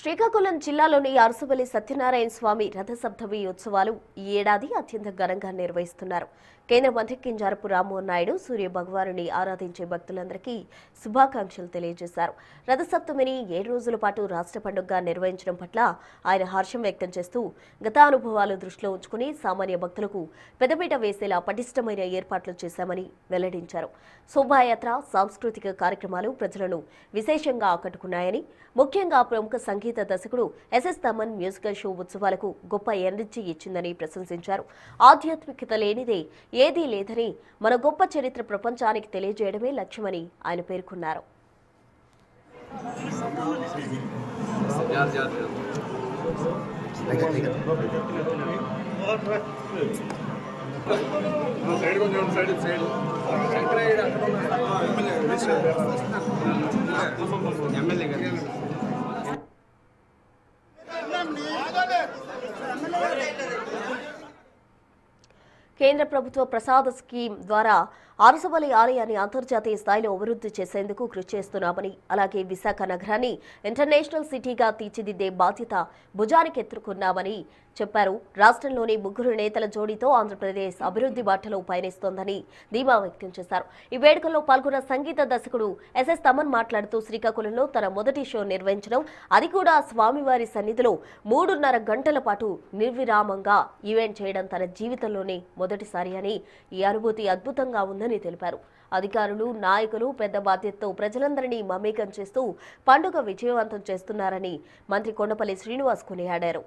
శ్రీకాకుళం జిల్లాలోని అరసవల్లి సత్యనారాయణ స్వామి రథసప్తమి ఉత్సవాలు ఈ ఏడాది అత్యంత ఘనంగా నిర్వహిస్తున్నారు. కేంద్ర మంత్రి కింజారపు రామ్మోహన్ నాయుడు సూర్య భగవానుని ఆరాధించే భక్తులందరికీ శుభాకాంక్షలు తెలియజేశారు. రథసప్తమిని 7 రోజుల పాటు రాష్ట్ర పండుగగా నిర్వహించడం పట్ల ఆయన హర్షం వ్యక్తం చేస్తూ గత అనుభవాలు దృష్టిలో ఉంచుకుని సామాన్య భక్తులకు పెద్దపీట వేసేలా పటిష్టమైన ఏర్పాట్లు చేశామని వెల్లడించారు. శోభాయాత్ర, సాంస్కృతిక కార్యక్రమాలు ప్రజలను విశేషంగా ఆకట్టుకున్నాయని, ముఖ్యంగా ప్రముఖ సంగీత దర్శకుడు ఎస్ఎస్ తమన్ మ్యూజికల్ షో ఉత్సవాలకు గొప్ప ఎనర్జీ ఇచ్చిందని ప్రశంసించారు. ఆధ్యాత్మికత లేనిదే ఏదీ లేదని, మన గొప్ప చరిత్ర ప్రపంచానికి తెలియజేయడమే లక్ష్యమని ఆయన పేర్కొన్నారు. కేంద్ర ప్రభుత్వ ప్రసాద స్కీమ్ ద్వారా అరసవల్లి ఆలయాన్ని అంతర్జాతీయ స్థాయిలో అభివృద్ధి చేసేందుకు కృషి చేస్తున్నామని, అలాగే విశాఖ నగరాన్ని ఇంటర్నేషనల్ సిటీగా తీర్చిదిద్దే బాధ్యత భుజానికి ఎత్తుకున్నామని చెప్పారు. రాష్ట్రంలోని 3 నేతల జోడీతో ఆంధ్రప్రదేశ్ అభివృద్ధి బాటలో పయనిస్తోందని ధీమా వ్యక్తం చేశారు. ఈ వేడుకల్లో పాల్గొన్న సంగీత దర్శకుడు ఎస్ఎస్ తమన్ మాట్లాడుతూ శ్రీకాకుళంలో తన మొదటి షో నిర్వహించడం, అది కూడా స్వామివారి సన్నిధిలో 3.5 గంటల పాటు నిర్విరామంగా ఈవెంట్ చేయడం తన జీవితంలోనే మొదటిసారి అని, ఈ అనుభూతి అద్భుతంగా ఉందని తెలిపారు. అధికారులు, నాయకులు పెద్ద బాధ్యతతో ప్రజలందరినీ మమేకం చేస్తూ పండుగ విజయవంతం చేస్తున్నారని మంత్రి కొండపల్లి శ్రీనివాస్ కొనియాడారు.